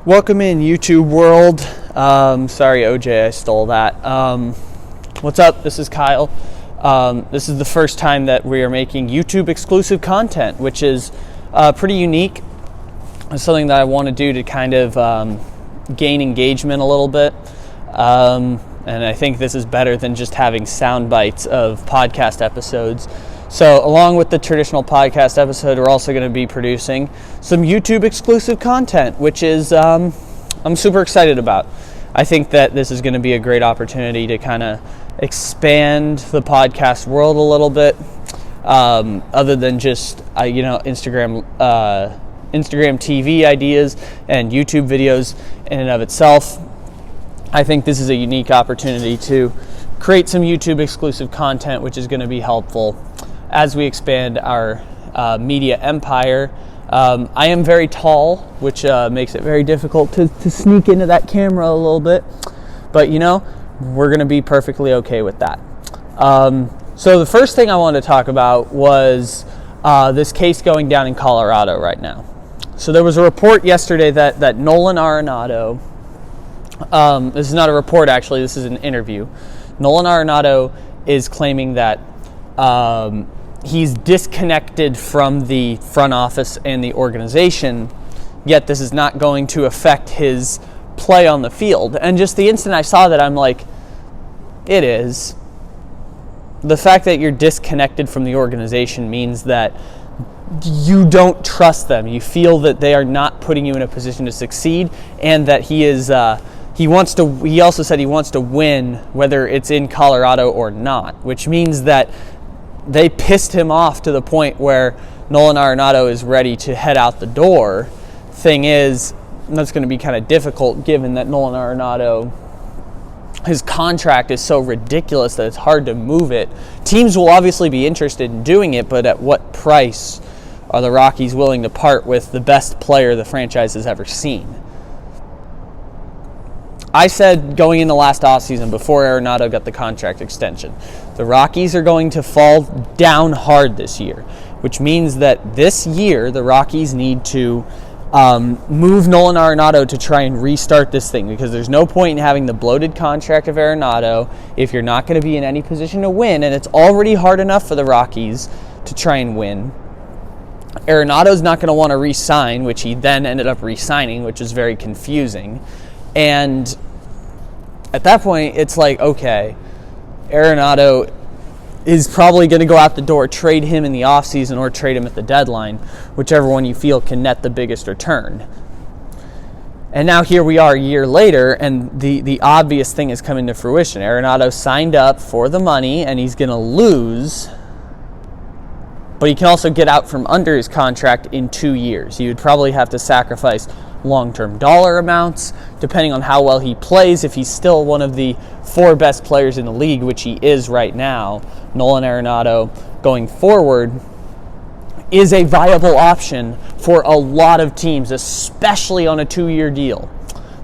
Welcome in, YouTube world. Sorry, OJ, I stole that. What's up? This is Kyle. This is the first time that we are making YouTube exclusive content, which is pretty unique. It's something that I want to do to kind of gain engagement a little bit. And I think this is better than just having sound bites of podcast episodes. So along with the traditional podcast episode, we're also going to be producing some YouTube exclusive content, which is I'm super excited about. I think that this is going to be a great opportunity to kind of expand the podcast world a little bit, other than just Instagram TV ideas and YouTube videos in and of itself. I think this is a unique opportunity to create some YouTube exclusive content, which is going to be helpful as we expand our media empire. I am very tall, which makes it very difficult to sneak into that camera a little bit. But, we're going to be perfectly okay with that. So the first thing I wanted to talk about was this case going down in Colorado right now. So there was a report yesterday that Nolan Arenado, this is not a report actually, this is an interview. Nolan Arenado is claiming that he's disconnected from the front office and the organization, yet this is not going to affect his play on the field. And just the instant I saw that, I'm like, it is. The fact that you're disconnected from the organization means that you don't trust them. You feel that they are not putting you in a position to succeed, and that he also said he wants to win whether it's in Colorado or not, which means that they pissed him off to the point where Nolan Arenado is ready to head out the door. Thing is, that's going to be kind of difficult given that Nolan Arenado, his contract is so ridiculous that it's hard to move it. Teams will obviously be interested in doing it, but at what price are the Rockies willing to part with the best player the franchise has ever seen? I said going into last offseason, before Arenado got the contract extension, the Rockies are going to fall down hard this year, which means that this year the Rockies need to move Nolan Arenado to try and restart this thing, because there's no point in having the bloated contract of Arenado if you're not going to be in any position to win, and it's already hard enough for the Rockies to try and win. Arenado's not going to want to re-sign, which he then ended up re-signing, which is very confusing. And at that point, it's like, okay, Arenado is probably going to go out the door, trade him in the offseason or trade him at the deadline, whichever one you feel can net the biggest return. And now here we are a year later, and the obvious thing is coming to fruition. Arenado signed up for the money, and he's going to lose, but he can also get out from under his contract in 2 years. He would probably have to sacrifice long-term dollar amounts, depending on how well he plays. If he's still one of the 4 best players in the league, which he is right now, Nolan Arenado going forward is a viable option for a lot of teams, especially on a 2-year deal.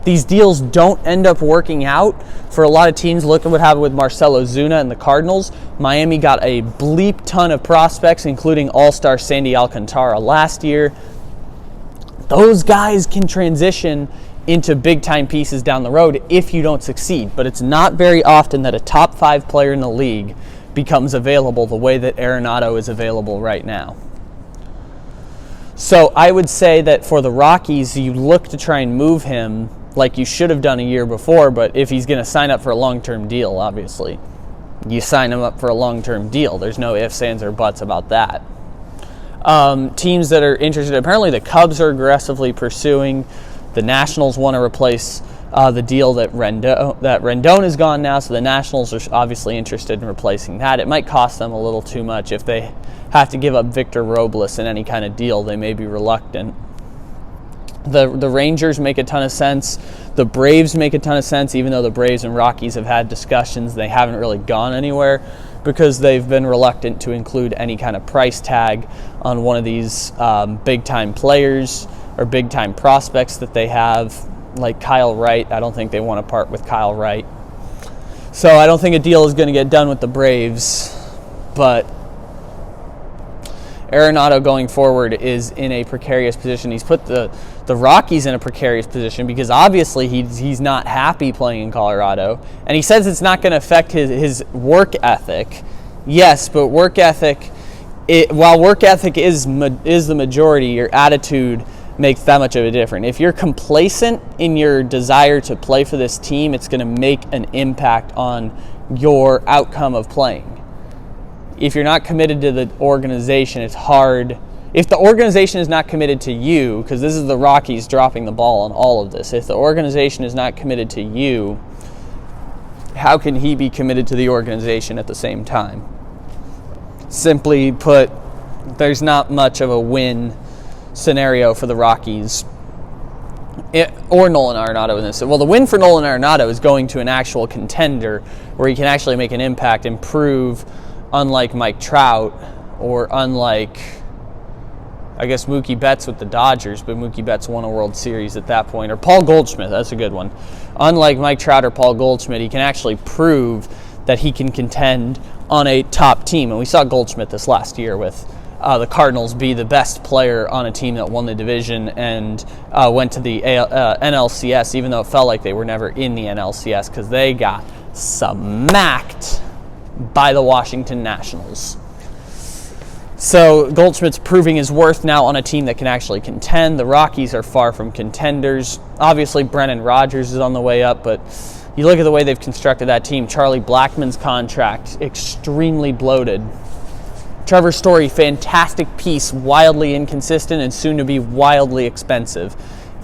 These deals don't end up working out for a lot of teams. Look at what happened with Marcell Ozuna and the Cardinals. Miami got a bleep ton of prospects, including all-star Sandy Alcantara last year. Those guys can transition into big-time pieces down the road if you don't succeed. But it's not very often that a top 5 player in the league becomes available the way that Arenado is available right now. So I would say that for the Rockies, you look to try and move him like you should have done a year before, but if he's going to sign up for a long-term deal, obviously, you sign him up for a long-term deal. There's no ifs, ands, or buts about that. Teams that are interested, apparently the Cubs are aggressively pursuing. The Nationals want to replace the deal that Rendon is gone now, so the Nationals are obviously interested in replacing that. It might cost them a little too much. If they have to give up Victor Robles in any kind of deal, they may be reluctant. The Rangers make a ton of sense. The Braves make a ton of sense, even though the Braves and Rockies have had discussions. They haven't really gone anywhere because they've been reluctant to include any kind of price tag on one of these big-time players or big-time prospects that they have, like Kyle Wright. I don't think they want to part with Kyle Wright. So I don't think a deal is going to get done with the Braves, but Arenado going forward is in a precarious position. He's put the Rockies in a precarious position because obviously he's not happy playing in Colorado, and he says it's not going to affect his work ethic. Yes, but work ethic, while work ethic is the majority, your attitude makes that much of a difference. If you're complacent in your desire to play for this team, it's going to make an impact on your outcome of playing. If you're not committed to the organization, it's hard. If the organization is not committed to you, because this is the Rockies dropping the ball on all of this, if the organization is not committed to you, how can he be committed to the organization at the same time? Simply put, there's not much of a win scenario for the Rockies or Nolan Arenado in this. Well, the win for Nolan Arenado is going to an actual contender where he can actually make an impact, improve, unlike Mike Trout, or unlike, I guess, Mookie Betts with the Dodgers, but Mookie Betts won a World Series at that point, or Paul Goldschmidt, that's a good one. Unlike Mike Trout or Paul Goldschmidt, he can actually prove that he can contend on a top team, and we saw Goldschmidt this last year with the Cardinals be the best player on a team that won the division and went to the NLCS, even though it felt like they were never in the NLCS because they got smacked by the Washington Nationals. So Goldschmidt's proving his worth now on a team that can actually contend. The Rockies are far from contenders. Obviously, Brendan Rodgers is on the way up, but you look at the way they've constructed that team. Charlie Blackmon's contract, extremely bloated. Trevor Story, fantastic piece, wildly inconsistent and soon to be wildly expensive.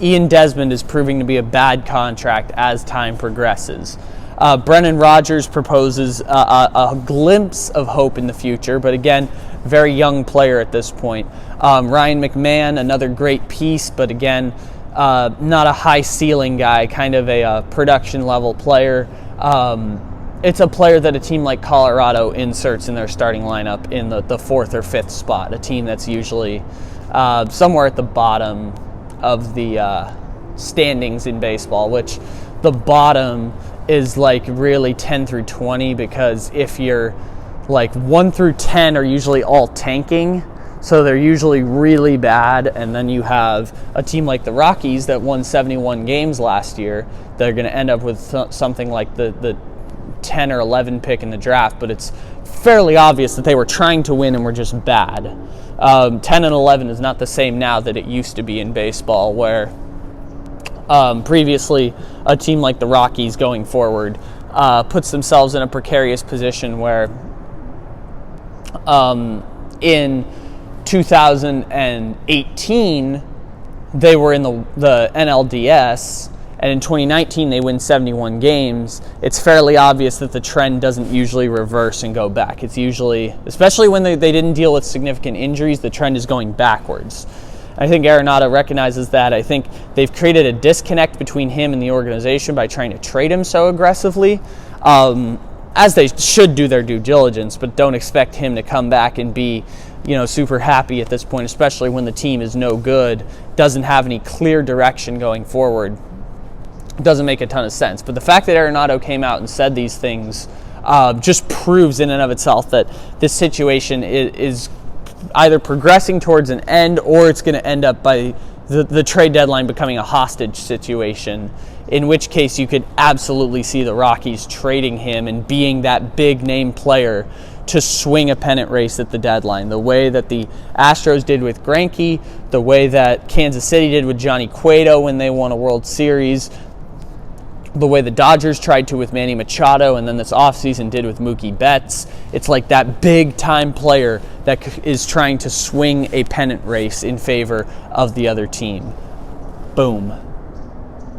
Ian Desmond is proving to be a bad contract as time progresses. Brendan Rodgers proposes a glimpse of hope in the future, but again, very young player at this point. Ryan McMahon, another great piece, but again, not a high ceiling guy, kind of a production level player. It's a player that a team like Colorado inserts in their starting lineup in the fourth or fifth spot, a team that's usually somewhere at the bottom of the standings in baseball, which the bottom is like really 10 through 20, because if you're like 1 through 10 are usually all tanking, so they're usually really bad, and then you have a team like the Rockies that won 71 games last year. They're going to end up with something like the 10 or 11 pick in the draft, but it's fairly obvious that they were trying to win and were just bad. 10 and 11 is not the same now that it used to be in baseball, where previously a team like the Rockies going forward puts themselves in a precarious position where in 2018 they were in the NLDS, and in 2019 they win 71 games. It's fairly obvious that the trend doesn't usually reverse and go back. It's usually, especially when they didn't deal with significant injuries, the trend is going backwards. I think Arenado recognizes that. I think they've created a disconnect between him and the organization by trying to trade him so aggressively, as they should do their due diligence, but don't expect him to come back and be, super happy at this point, especially when the team is no good, doesn't have any clear direction going forward. It doesn't make a ton of sense. But the fact that Arenado came out and said these things just proves in and of itself that this situation is either progressing towards an end, or it's going to end up by the trade deadline becoming a hostage situation, in which case you could absolutely see the Rockies trading him and being that big name player to swing a pennant race at the deadline, the way that the Astros did with Greinke, the way that Kansas City did with Johnny Cueto when they won a World Series, the way the Dodgers tried to with Manny Machado, and then this offseason did with Mookie Betts. It's like that big-time player that is trying to swing a pennant race in favor of the other team. Boom.